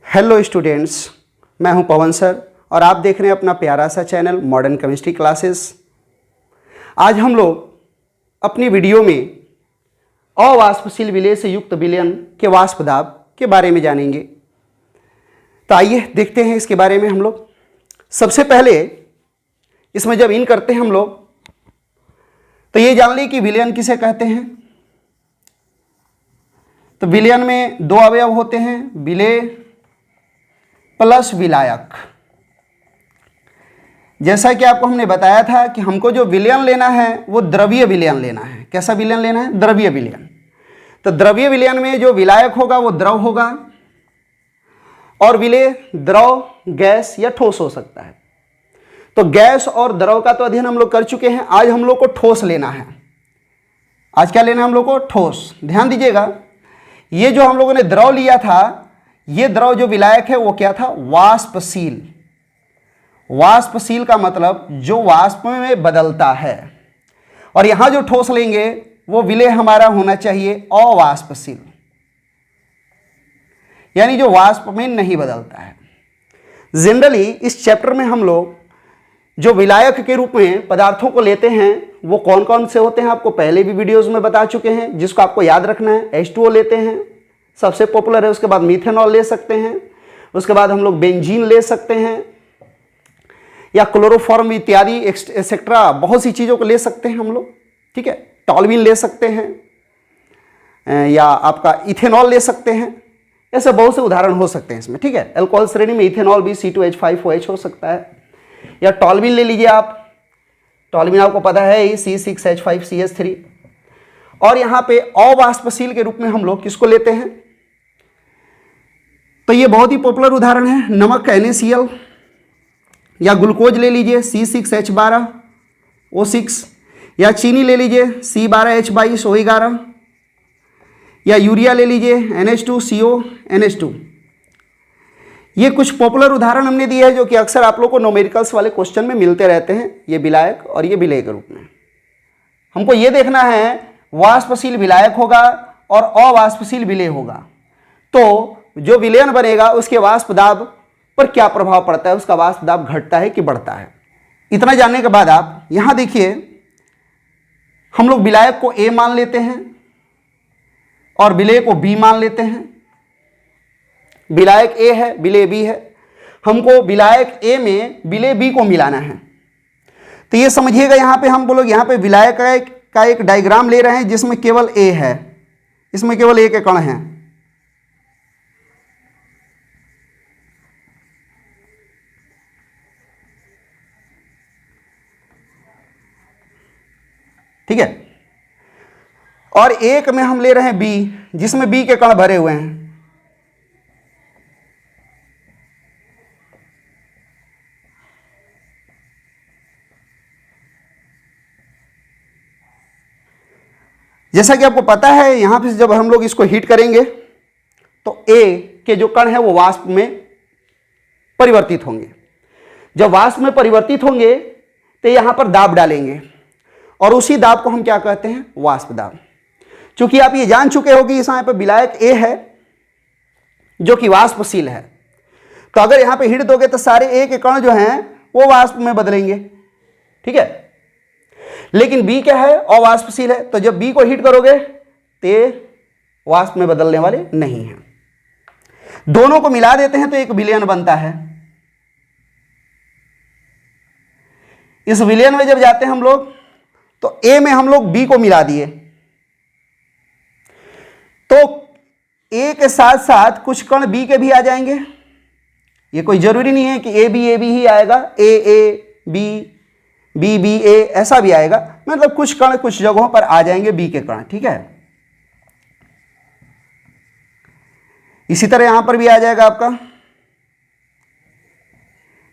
Hello students, मैं हूं पवन sir और आप देख रहे हैं अपना प्यारा सा चैनल मॉडर्न केमिस्ट्री क्लासेस। आज हम लोग अपनी वीडियो में अवाष्पशील विलेय से युक्त विलयन के वाष्प दाब के बारे में जानेंगे। तो आइए देखते हैं इसके बारे में हम लोग। सबसे पहले इसमें जब इन करते हैं हम लोग तो ये जान लें कि विलयन किसे कहते हैं। तो विलयन में दो अवयव होते हैं, विलेय प्लस विलायक। जैसा कि आपको हमने बताया था कि हमको जो विलयन लेना है वो द्रवीय विलयन लेना है। कैसा विलयन लेना है? द्रवीय विलयन। तो द्रवीय विलयन में जो विलायक होगा वो द्रव होगा और विलेय द्रव, गैस या ठोस हो सकता है। तो गैस और द्रव का तो अध्ययन हम लोग कर चुके हैं। आज हम लोग को ठोस लेना है। आज क्या लेना है हम लोग को? ठोस। ध्यान दीजिएगा, ये जो हम लोगों ने द्रव लिया था, ये द्रव जो विलायक है वो क्या था? वाष्पशील। वाष्पशील का मतलब जो वाष्प में बदलता है। और यहां जो ठोस लेंगे वो विलेय हमारा होना चाहिए अवाष्पशील, यानी जो वाष्प में नहीं बदलता है। जनरली इस चैप्टर में हम लोग जो विलायक के रूप में पदार्थों को लेते हैं वो कौन कौन से होते हैं आपको पहले भी वीडियोस में बता चुके हैं, जिसको आपको याद रखना है। H2O लेते हैं, सबसे पॉपुलर है। उसके बाद मीथेनॉल ले सकते हैं, उसके बाद हम लोग बेंजीन ले सकते हैं या क्लोरोफॉर्म इत्यादि एक्सेट्रा बहुत सी चीज़ों को ले सकते हैं हम लोग। ठीक है, टॉल्यूइन ले सकते हैं या आपका इथेनॉल ले सकते हैं। ऐसे बहुत से उदाहरण हो सकते हैं इसमें। ठीक है, अल्कोहल श्रेणी में इथेनॉल भी C2H5OH हो सकता है, या टॉल्यूइन ले लीजिए आप। टॉल्यूइन आपको पता है ही, C6H5CH3। और यहाँ पे अवाष्पशील के रूप में हम लोग किसको लेते हैं? तो ये बहुत ही पॉपुलर उदाहरण है, नमक NaCl, या ग्लूकोज ले लीजिए C6H12O6, या चीनी ले लीजिए C12H22O11, या यूरिया ले लीजिए NH2CONH2। ये कुछ पॉपुलर उदाहरण हमने दिए हैं जो कि अक्सर आप लोग को न्यूमेरिकल्स वाले क्वेश्चन में मिलते रहते हैं। ये विलायक और ये विलेय के रूप में हमको ये देखना है, वाष्पशील विलायक होगा और अवाष्पशील विलेय होगा, तो जो विलयन बनेगा उसके वाष्प दाब पर क्या प्रभाव पड़ता है, उसका वाष्प दाब घटता है कि बढ़ता है। इतना जानने के बाद आप यहां देखिए, हम लोग विलायक को A मान लेते हैं और विलेय को B मान लेते हैं। विलायक A है, विलेय B है। हमको विलायक A में विलेय B को मिलाना है। तो ये समझिएगा, यहां पे हम लोग यहाँ पे विलायक का एक डायग्राम ले रहे हैं जिसमें केवल A है, इसमें केवल A के कण हैं। ठीक है, और एक में हम ले रहे हैं B, जिसमें B के कण भरे हुए हैं। जैसा कि आपको पता है, यहां पे जब हम लोग इसको हीट करेंगे तो A के जो कण है वो वाष्प में परिवर्तित होंगे। जब वाष्प में परिवर्तित होंगे तो यहां पर दाब डालेंगे और उसी दाब को हम क्या कहते हैं? वाष्प दाब। चूंकि आप ये जान चुके हो कि इस यहाँ पर विलायक A है जो कि वाष्पशील है, तो अगर यहां पे हीट दोगे तो सारे A के कण जो हैं वो वाष्प में बदलेंगे। ठीक है, लेकिन B क्या है? अवाष्पशील है। तो जब B को हीट करोगे तो ये वाष्प में बदलने वाले नहीं हैं। दोनों को मिला देते हैं तो एक विलयन बनता है। इस विलयन में जब जाते हैं हम लोग तो A में हम लोग B को मिला दिए, तो A के साथ साथ कुछ कण B के भी आ जाएंगे। ये कोई जरूरी नहीं है कि AB ही आएगा, A B ऐसा भी आएगा। मतलब कुछ कण कुछ जगहों पर आ जाएंगे B के कण। ठीक है, इसी तरह यहां पर भी आ जाएगा आपका।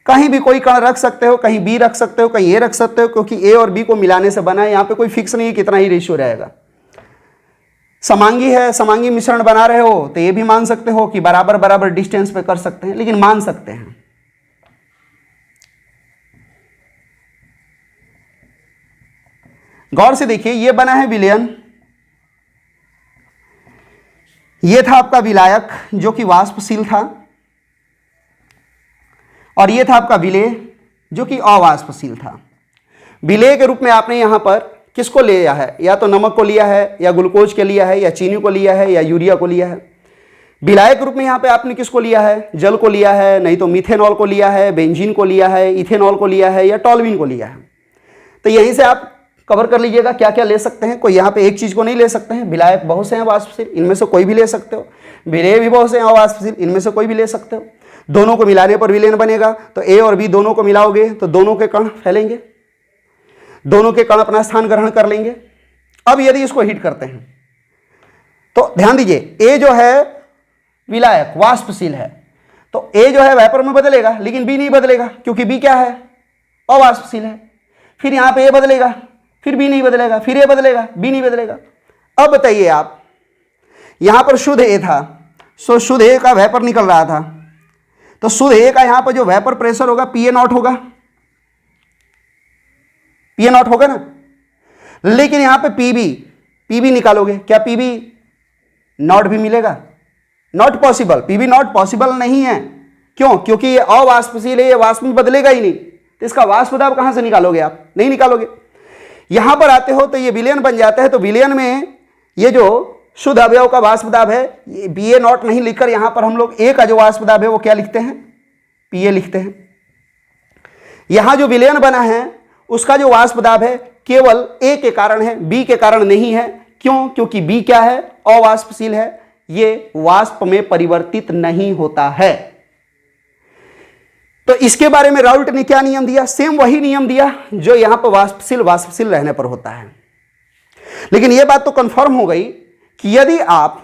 कहीं भी कोई कण रख सकते हो, कहीं B रख सकते हो, कहीं A रख सकते हो, क्योंकि A और B को मिलाने से बना है। यहां पे कोई फिक्स नहीं है कितना ही रेशियो रहेगा। समांगी है, समांगी मिश्रण बना रहे हो तो ये भी मान सकते हो कि बराबर बराबर डिस्टेंस पे कर सकते हैं, लेकिन मान सकते हैं। गौर से देखिए, ये बना है विलयन, ये था आपका विलायक जो कि वाष्पशील था। और ये था आपका विलेय जो कि अवाष्पशील था। विलेय के रूप में आपने यहाँ पर किसको लिया है, या तो नमक को लिया है, या ग्लूकोज के लिया है, या चीनी को लिया है, या यूरिया को लिया है। विलायक रूप में यहाँ पे आपने किसको लिया है, जल को लिया है, नहीं तो मिथेनॉल को लिया है, बेंजीन को लिया है, इथेनॉल को लिया है, या टॉल्यूइन को लिया है। तो यहीं से आप कवर कर लीजिएगा क्या क्या ले सकते हैं। कोई यहाँ पे एक चीज़ को नहीं ले सकते हैं। विलायक बहुत से हैं वाष्पशील, इनमें से कोई भी ले सकते हो। विलेय भी बहुत से हैं अवाष्पशील, इनमें से कोई भी ले सकते हो। दोनों को मिलाने पर विलेय बनेगा, तो ए और बी दोनों को मिलाओगे तो दोनों के कण फैलेंगे, दोनों के कण अपना स्थान ग्रहण कर लेंगे। अब यदि इसको हीट करते हैं तो ध्यान दीजिए, ए जो है विलायक वाष्पशील है, तो ए जो है वेपर में बदलेगा, लेकिन बी नहीं बदलेगा, क्योंकि बी क्या है, अवाष्पशील है। फिर यहां पे ए बदलेगा, फिर बी नहीं बदलेगा, फिर ए बदलेगा, बी नहीं बदलेगा। अब बताइए आप, यहां पर शुद्ध ए था, सो शुद्ध ए का वेपर निकल रहा था, तो शुद्ध ए का यहां पर जो वेपर प्रेशर होगा PA0 होगा, PA0 होगा ना। लेकिन यहां पे पीबी निकालोगे, क्या PB0 भी मिलेगा? नॉट पॉसिबल, PB0 पॉसिबल नहीं है। क्यों? क्योंकि ये अवाष्पशील है, ये वाष्प में बदलेगा ही नहीं, तो इसका वाष्प दाब कहां से निकालोगे आप? नहीं निकालोगे। यहां पर आते हो तो ये विलयन बन जाता है, तो विलयन में ये जो शुद्ध अवयव का वाष्प दाब है, ये BA0 नहीं लिखकर यहां पर हम लोग ए का जो वाष्प दाब है वो क्या लिखते हैं, PA लिखते हैं। यहां जो विलयन बना है उसका जो वाष्प दाब है केवल ए के कारण है, बी के कारण नहीं है। क्यों? क्योंकि बी क्या है, अवाष्पशील है, ये वाष्प में परिवर्तित नहीं होता है। तो इसके बारे में राउल्ट ने क्या नियम दिया? सेम वही नियम दिया जो यहां पर वाष्पशील रहने पर होता है। लेकिन यह बात तो कंफर्म हो गई कि यदि आप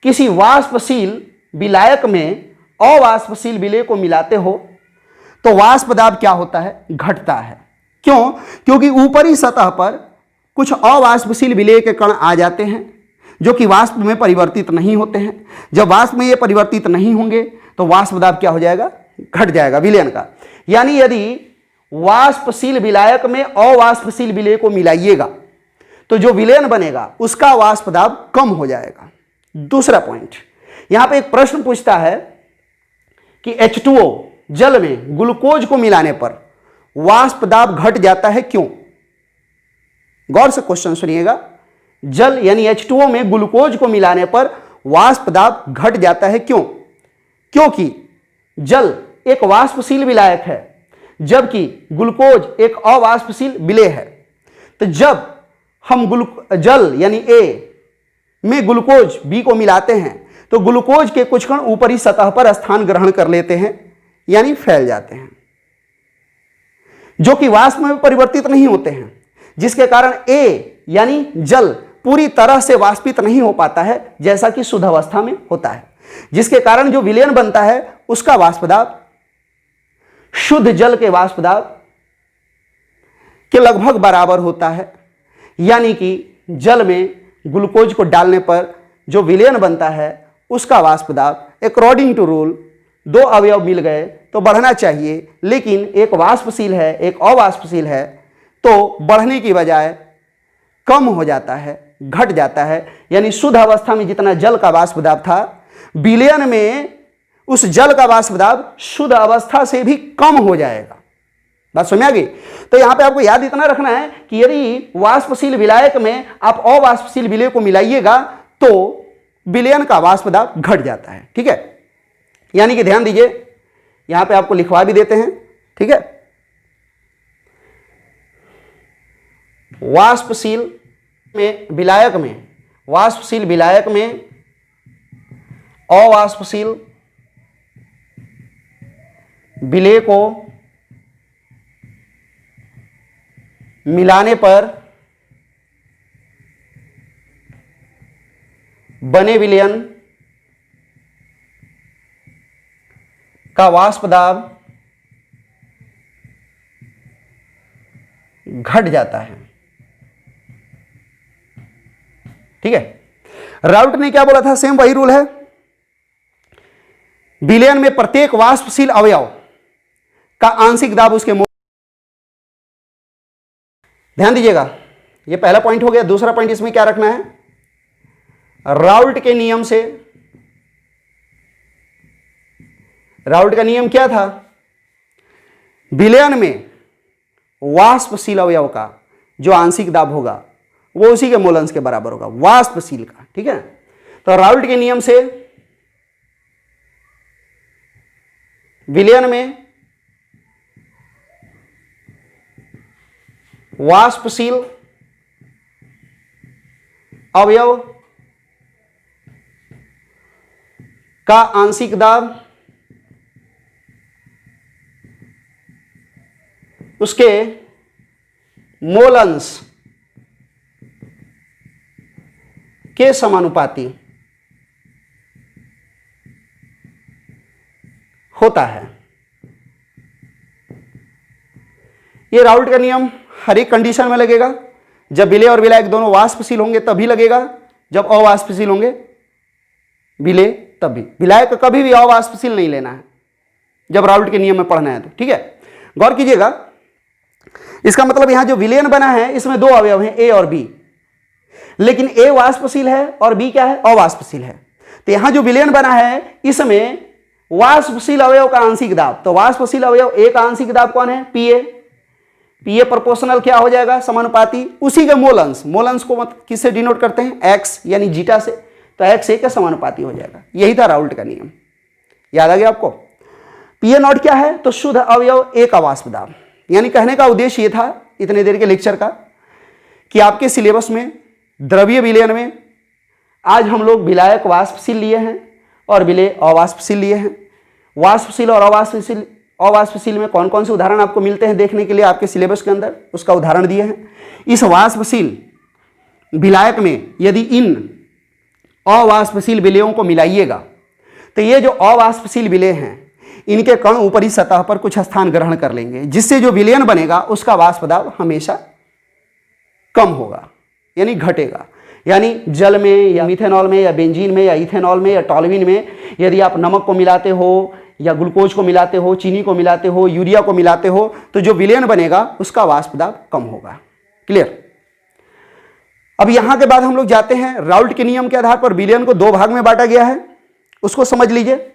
किसी वाष्पशील विलायक में अवाष्पशील विलेय को मिलाते हो तो वाष्प दाब क्या होता है, घटता है। क्यों? क्योंकि ऊपरी सतह पर कुछ अवाष्पशील विलेय के कण आ जाते हैं जो कि वाष्प में परिवर्तित नहीं होते हैं। जब वाष्प में ये परिवर्तित नहीं होंगे तो वाष्प दाब क्या हो जाएगा, घट जाएगा विलयन का। यानी यदि वाष्पशील विलायक में अवाष्पशील विलेय को मिलाइएगा तो जो विलयन बनेगा उसका वाष्प दाब कम हो जाएगा। दूसरा पॉइंट, यहां पे एक प्रश्न पूछता है कि H2O जल में ग्लूकोज को मिलाने पर वाष्प दाब घट जाता है, क्यों? गौर से क्वेश्चन सुनिएगा। जल यानी H2O में ग्लूकोज को मिलाने पर वाष्प दाब घट जाता है, क्यों? क्योंकि जल एक वाष्पशील विलायक है जबकि ग्लूकोज एक अवाष्पशील विलेय है। तो जब हम जल यानी A में ग्लूकोज B को मिलाते हैं तो ग्लूकोज के कुछ कण ऊपरी सतह पर स्थान ग्रहण कर लेते हैं, यानी फैल जाते हैं, जो कि वाष्प में परिवर्तित नहीं होते हैं, जिसके कारण A यानी जल पूरी तरह से वाष्पित नहीं हो पाता है जैसा कि शुद्ध अवस्था में होता है, जिसके कारण जो विलयन बनता है उसका वाष्प दाब शुद्ध जल के वाष्प दाब के लगभग बराबर होता है। यानी कि जल में ग्लूकोज को डालने पर जो विलयन बनता है उसका वाष्प दाब अकॉर्डिंग टू रूल, दो अवयव मिल गए तो बढ़ना चाहिए, लेकिन एक वाष्पशील है एक अवाष्पशील है तो बढ़ने की बजाय कम हो जाता है, घट जाता है। यानी शुद्ध अवस्था में जितना जल का वाष्प दाब था, विलयन में उस जल का वाष्प दाब शुद्ध अवस्था से भी कम हो जाएगा। बात समझ आ गई? तो यहां पे आपको याद इतना रखना है कि यदि वाष्पशील विलायक में आप अवाष्पशील विलेय को मिलाइएगा तो विलयन का वाष्प दाब घट जाता है। ठीक है, यानी कि ध्यान दीजिए, यहां पे आपको लिखवा भी देते हैं। ठीक है, वाष्पशील विलायक में अवाष्पशील विलेय को मिलाने पर बने विलयन का वाष्प दाब घट जाता है। ठीक है, राउल्ट ने क्या बोला था? सेम वही रूल है। विलयन में प्रत्येक वाष्पशील अवयव का आंशिक दाब उसके ध्यान दीजिएगा, यह पहला पॉइंट हो गया। दूसरा पॉइंट इसमें क्या रखना है? राउल्ट के नियम से, राउल्ट का नियम क्या था? विलयन में वाष्पशील अवयव का जो आंशिक दाब होगा वो उसी के मोल अंश के बराबर होगा, वाष्पशील का। ठीक है, तो राउल्ट के नियम से विलयन में वाष्पशील अवयव का आंशिक दाब उसके मोल अंश के समानुपाती होता है। ये राउल्ट का नियम हर एक कंडीशन में लगेगा। जब विलेय और विलायक दोनों वाष्पशील होंगे तभी लगेगा, जब अवाष्पशील होंगे विलेय तब भी। विलायक कभी भी अवाष्पशील नहीं लेना है जब राउल्ट के नियम में पढ़ना है तो। ठीक है, गौर कीजिएगा, इसका मतलब यहां जो विलयन बना है इसमें दो अवयव हैं ए और बी, लेकिन ए वाष्पशील है और बी क्या है, अवाष्पशील है। तो यहां जो विलयन बना है इसमें वाष्पशील अवयव का आंशिक दाब, तो वाष्पशील अवयव ए का आंशिक दाब कौन है, पीए। पीए प्रोपोर्शनल क्या हो जाएगा, समानुपाती उसी के मोल अंश। मोल अंश को किससे डिनोट करते हैं, एक्स यानी जीटा से, तो एक्स ए के समानुपाती हो जाएगा। यही था राउल्ट का नियम, याद आ गया आपको। पीए नॉट क्या है, तो शुद्ध अवयव ए का वाष्प दाब। यानी कहने का उद्देश्य ये था इतने देर के लेक्चर का कि आपके सिलेबस में द्रव्य विलयन में आज हम लोग विलायक वाष्पशील लिए हैं और विलेय अवाष्पशील लिए हैं। वाष्पशील और अवाष्पशील में कौन कौन से उदाहरण आपको मिलते हैं देखने के लिए आपके सिलेबस के अंदर उसका उदाहरण दिए हैं। इस वाष्पशील विलायक में यदि इन अवाष्पशील विलेयों को मिलाइएगा तो ये जो अवाष्पशील विलेय हैं इनके कण ऊपरी सतह पर कुछ स्थान ग्रहण कर लेंगे, जिससे जो विलयन बनेगा उसका वाष्प दाब हमेशा कम होगा यानी घटेगा। यानी जल में या मिथेनॉल में या बेंजीन में या इथेनॉल में या टॉल्यूइन में यदि आप नमक को मिलाते हो या ग्लूकोज को मिलाते हो, चीनी को मिलाते हो, यूरिया को मिलाते हो, तो जो विलयन बनेगा उसका वाष्प दाब कम होगा। क्लियर। अब यहां के बाद हम लोग जाते हैं राउल्ट के नियम के आधार पर विलयन को दो भाग में बांटा गया है, उसको समझ लीजिए।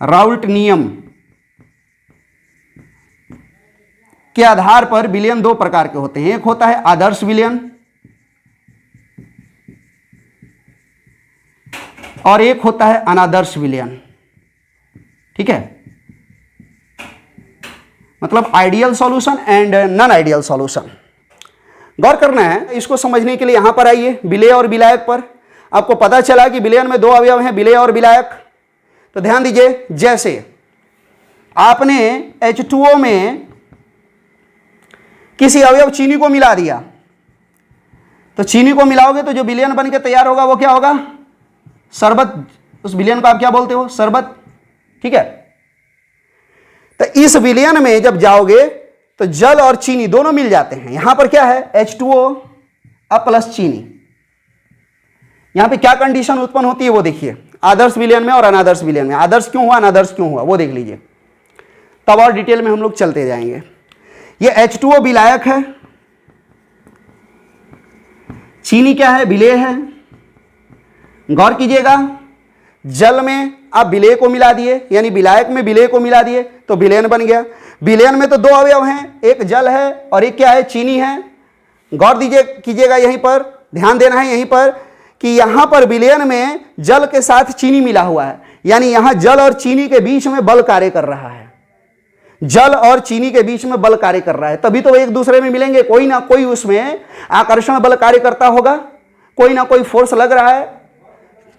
राउल्ट नियम के आधार पर विलयन दो प्रकार के होते हैं। एक होता है आदर्श विलयन और एक होता है अनादर्श विलयन। ठीक है, मतलब ideal solution and non ideal solution. गौर करना है, इसको समझने के लिए यहां पर आइए विलेय और विलायक पर। आपको पता चला कि विलयन में दो अवयव हैं, विलेय और विलायक। तो ध्यान दीजिए, जैसे आपने H2O में किसी अवयव चीनी को मिला दिया, तो चीनी को मिलाओगे तो जो विलयन बन के तैयार होगा वो क्या होगा, शरबत। उस विलयन को आप क्या बोलते हो, शरबत। ठीक है, तो इस विलयन में जब जाओगे तो जल और चीनी दोनों मिल जाते हैं। यहां पर क्या है, H2O अब प्लस चीनी। यहां पे क्या कंडीशन उत्पन्न होती है वो देखिए, आदर्श विलयन में और अनादर्श विलयन में। आदर्श क्यों हुआ, अनादर्श क्यों हुआ वो देख लीजिए, तब और डिटेल में हम लोग चलते जाएंगे। ये H2O विलायक है, चीनी क्या है, विलेय है। गौर कीजिएगा, जल में आप विलेय को मिला दिए, यानी विलायक में विलेय को मिला दिए तो विलयन बन गया। विलयन में तो दो अवयव हैं, एक जल है और एक क्या है, चीनी है। गौर दीजिए कीजिएगा, यहीं पर ध्यान देना है, यहीं पर कि यहां पर विलयन में जल के साथ चीनी मिला हुआ है, यानी यहां जल और चीनी के बीच में बल कार्य कर रहा है। जल और चीनी के बीच में बल कार्य कर रहा है, तभी तो एक दूसरे में मिलेंगे। कोई ना कोई उसमें आकर्षण बल कार्य करता होगा, कोई ना कोई फोर्स लग रहा है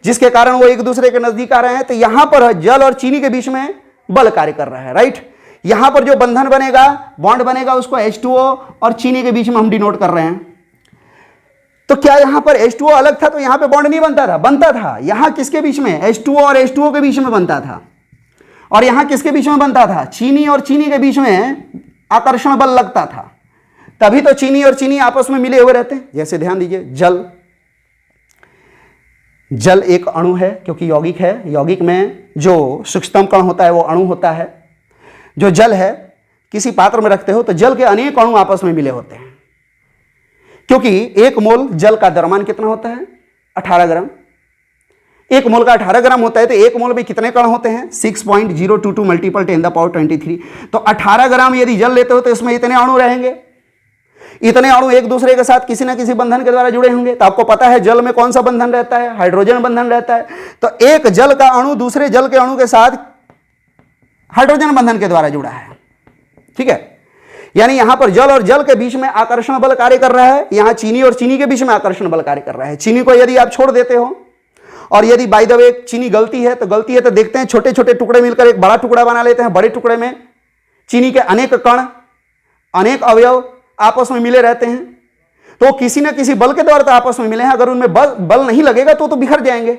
जिसके कारण वो एक दूसरे के नजदीक आ रहे हैं। तो यहां पर जल और चीनी के बीच में बल कार्य कर रहा है, राइट। यहां पर जो बंधन बनेगा, बॉन्ड बनेगा, उसको H2O और चीनी के बीच में हम डिनोट कर रहे हैं। तो क्या यहां पर H2O अलग था तो यहां पे बॉन्ड नहीं बनता था, बनता था। यहां किसके बीच में, H2O और H2O के बीच में बनता था। और यहां किसके बीच में बनता था, चीनी और चीनी के बीच में आकर्षण बल लगता था, तभी तो चीनी और चीनी आपस में मिले हुए रहते हैं। जैसे ध्यान दीजिए, जल एक अणु है क्योंकि यौगिक है। यौगिक में जो सूक्ष्मतम कण होता है वो अणु होता है। जो जल है किसी पात्र में रखते हो तो जल के अनेक अणु आपस में मिले होते हैं, क्योंकि एक मोल जल का द्रव्यमान कितना होता है, 18 ग्राम। एक मोल का 18 ग्राम होता है, तो एक मोल में कितने कण होते हैं? 6.022 मल्टीपल 10⁻23। तो 18 ग्राम यदि जल लेते हो तो इसमें इतने अणु रहेंगे। इतने अणु एक दूसरे के साथ किसी ना किसी बंधन के द्वारा जुड़े होंगे। तो आपको पता है जल में कौन सा बंधन रहता है? हाइड्रोजन बंधन रहता है। तो एक जल का अणु दूसरे जल के अणु के साथ हाइड्रोजन बंधन के द्वारा जुड़ा है। ठीक है, यानी यहां पर जल और जल के बीच में आकर्षण बल कार्य कर रहा है, यहां चीनी और चीनी के बीच में आकर्षण बल कार्य कर रहा है। चीनी को यदि आप छोड़ देते हो, और यदि बाय द वे चीनी गलती है तो देखते हैं छोटे छोटे टुकड़े मिलकर एक बड़ा टुकड़ा बना लेते हैं। बड़े टुकड़े में चीनी के अनेक कण, अनेक अवयव आपस में मिले रहते हैं। तो किसी न किसी बल के द्वारा तो आपस में मिले हैं। अगर उनमें बल नहीं लगेगा तो बिखर जाएंगे।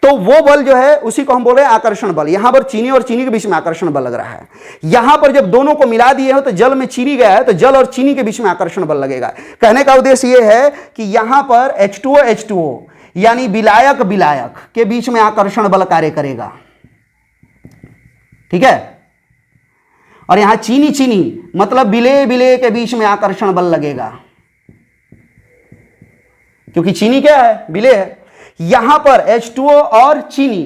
तो वो बल जो है उसी को हम बोल रहे हैं आकर्षण बल। यहां पर चीनी और चीनी के बीच में आकर्षण बल लग रहा है। यहां पर जब दोनों को मिला दिए हो तो जल में चीनी गया है, तो जल और चीनी के बीच में आकर्षण बल लगेगा। कहने का उद्देश्य यह है कि यहां पर H2O यानी विलायक विलायक के बीच में आकर्षण बल कार्य करेगा। ठीक है, और यहां चीनी चीनी मतलब विलेय विलेय के बीच में आकर्षण बल लगेगा, क्योंकि चीनी क्या है? विलेय है। यहां पर H2O और चीनी,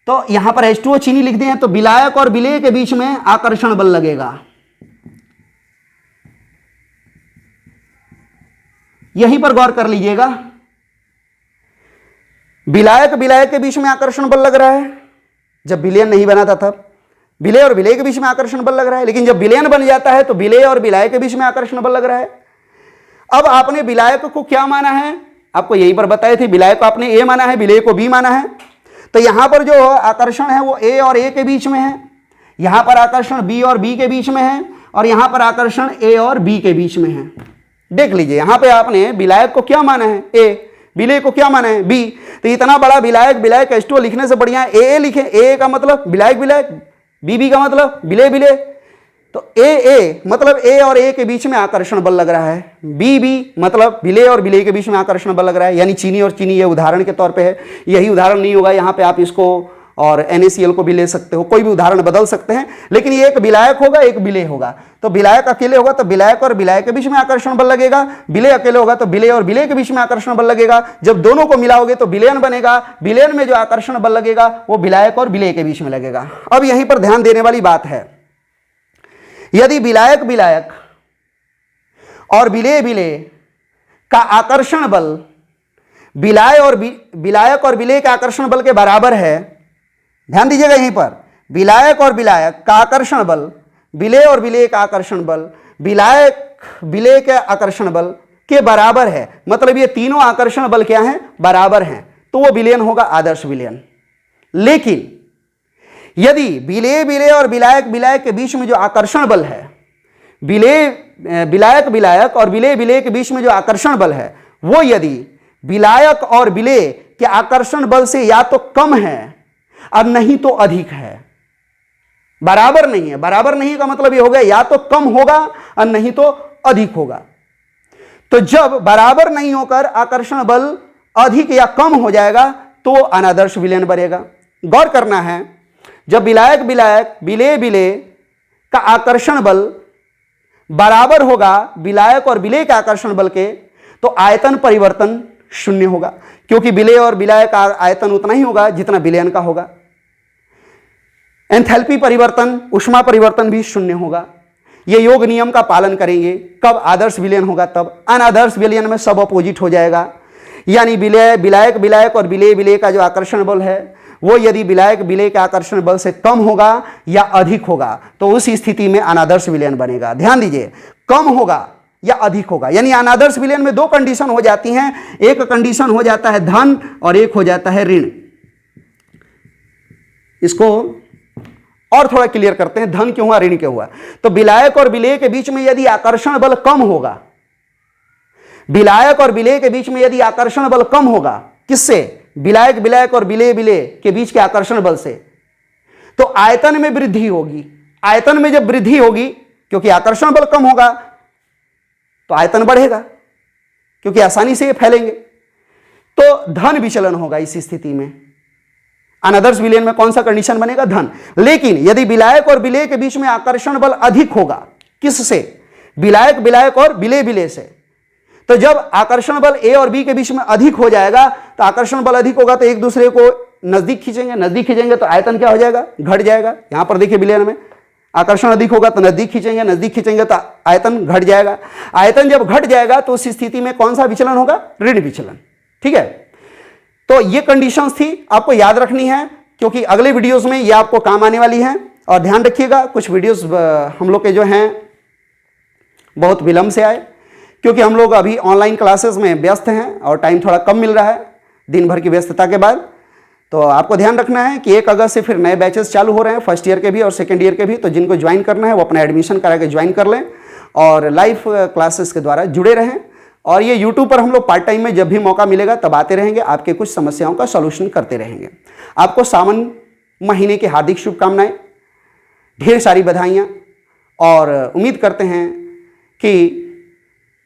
तो यहां पर H2O चीनी लिख दिए हैं, तो विलायक और विलेय के बीच में आकर्षण बल लगेगा। यहीं पर गौर कर लीजिएगा, विलायक विलायक के बीच में आकर्षण बल लग रहा है। जब विलयन नहीं बना था तब विलेय और विलेय के बीच में आकर्षण बल लग रहा है, लेकिन जब विलयन बन जाता है तो विलेय और विलायक के बीच में आकर्षण बल लग रहा है। अब आपने विलायक को क्या माना है? आपको यहीं पर बताए थे, विलायक को आपने ए माना है, विलेय को बी माना है। तो यहां पर जो आकर्षण है वो ए और ए के बीच में है, यहां पर आकर्षण बी और बी के बीच में है, और यहां पर आकर्षण ए और बी के बीच में है। देख लीजिए, यहां पे आपने विलायक को क्या माना है? ए। विलेय को क्या माना है? बी। तो इतना बड़ा विलायक विलायक H2O लिखने से बढ़िया ए लिखे। ए का मतलब विलायक विलायक, बी का मतलब विलेय विलेय। तो ए मतलब ए और ए के बीच में आकर्षण बल लग रहा है, बी मतलब विलेय और विलेय के बीच में आकर्षण बल लग रहा है, यानी चीनी और चीनी। ये उदाहरण के तौर पे है, यही उदाहरण नहीं होगा, यहाँ पे आप इसको और NaCl को भी ले सकते हो, कोई भी उदाहरण बदल सकते हैं, लेकिन ये एक विलायक होगा एक विलेय होगा। तो विलायक अकेले होगा तो विलायक और विलायक के बीच में आकर्षण बल लगेगा, विलेय अकेले होगा तो विलेय और विलेय के बीच में आकर्षण बल लगेगा। जब दोनों को मिलाओगे तो विलयन बनेगा, विलयन में जो आकर्षण बल लगेगा वो विलायक और विलेय के बीच में लगेगा। अब यहीं पर ध्यान देने वाली बात है, यदि विलायक विलायक और विलेय विलेय का आकर्षण बल विलायक और विलेय के आकर्षण बल के बराबर है, ध्यान दीजिएगा यहीं पर, विलायक और विलायक का आकर्षण बल विलेय और विलेय का आकर्षण बल विलायक विलेय के आकर्षण बल के बराबर है, मतलब ये तीनों आकर्षण बल क्या हैं? बराबर हैं, तो वो विलयन होगा, आदर्श विलयन। लेकिन यदि विलेय विलेय और विलायक विलायक के बीच में जो आकर्षण बल है, विलायक विलायक और विलेय विलेय के बीच में जो आकर्षण बल है, वो यदि विलायक और विलेय के आकर्षण बल से या तो कम है और नहीं तो अधिक है, बराबर नहीं है। बराबर नहीं का मतलब ये हो गया या तो कम होगा और नहीं तो अधिक होगा। तो जब बराबर नहीं होकर आकर्षण बल अधिक या कम हो जाएगा तो अनादर्श विलयन बनेगा। गौर करना है, जब विलायक विलायक विलेय विलेय का आकर्षण बल बराबर होगा विलायक और विलेय के आकर्षण बल के, तो आयतन परिवर्तन शून्य होगा, क्योंकि विलेय और विलायक का आयतन उतना ही होगा जितना विलयन का होगा। एंथैल्पी परिवर्तन, ऊष्मा परिवर्तन भी शून्य होगा। ये योग नियम का पालन करेंगे। कब आदर्श विलयन होगा? तब। अनादर्श विलयन में सब अपोजिट हो जाएगा, यानी विलायक विलायक और विलेय विलेय का जो आकर्षण बल है वो यदि विलायक विलेय के आकर्षण बल से कम होगा या अधिक होगा तो उस स्थिति में अनादर्श विलयन बनेगा। ध्यान दीजिए, कम होगा या अधिक होगा, यानी अनादर्श विलयन में दो कंडीशन हो जाती हैं। एक कंडीशन हो जाता है धन और एक हो जाता है ऋण। इसको और थोड़ा क्लियर करते हैं, धन क्यों हुआ ऋण क्यों हुआ। तो विलायक और विलेय के बीच में यदि आकर्षण बल कम होगा, विलायक और विलेय के बीच में यदि आकर्षण बल कम होगा, किससे? विलायक विलायक और विलेय विलेय के बीच के आकर्षण बल से, तो आयतन में वृद्धि होगी। आयतन में जब वृद्धि होगी, क्योंकि आकर्षण बल कम होगा तो आयतन बढ़ेगा, क्योंकि आसानी से ये फैलेंगे, तो धन विचलन होगा। इस स्थिति में अनादर्श विलयन में कौन सा कंडीशन बनेगा? धन। लेकिन यदि विलायक और विलेय के बीच में आकर्षण बल अधिक होगा, किससे? विलायक विलायक और विलेय विलेय से, तो जब आकर्षण बल ए और बी के बीच में अधिक हो जाएगा, तो आकर्षण बल अधिक होगा तो एक दूसरे को नजदीक खींचेंगे, नजदीक खींचेंगे तो आयतन क्या हो जाएगा, घट जाएगा। यहां पर देखिए विलयन में आकर्षण अधिक होगा तो नजदीक खींचेंगे, नजदीक खींचेंगे तो आयतन घट जाएगा। आयतन जब घट जाएगा तो उस स्थिति में कौन सा विचलन होगा, ऋण विचलन। ठीक है, तो ये कंडीशंस थी, आपको याद रखनी है क्योंकि अगले वीडियोस में ये आपको काम आने वाली हैं। और ध्यान रखिएगा कुछ वीडियोस हम लोग के जो हैं बहुत विलंब से आए, क्योंकि हम लोग अभी ऑनलाइन क्लासेस में व्यस्त हैं और टाइम थोड़ा कम मिल रहा है दिन भर की व्यस्तता के बाद। तो आपको ध्यान रखना है कि 1 अगस्त से फिर नए बैचेस चालू हो रहे हैं, फर्स्ट ईयर के भी और सेकेंड ईयर के भी। तो जिनको ज्वाइन करना है वो अपना एडमिशन करा के ज्वाइन कर लें और लाइव क्लासेस के द्वारा जुड़े रहें। और ये यूट्यूब पर हम लोग पार्ट टाइम में जब भी मौका मिलेगा तब आते रहेंगे, आपके कुछ समस्याओं का सॉल्यूशन करते रहेंगे। आपको सावन महीने की हार्दिक शुभकामनाएं, ढेर सारी बधाइयाँ, और उम्मीद करते हैं कि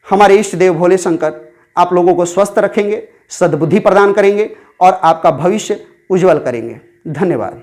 हमारे इष्ट देव भोले शंकर आप लोगों को स्वस्थ रखेंगे, सद्बुद्धि प्रदान करेंगे और आपका भविष्य उज्जवल करेंगे। धन्यवाद।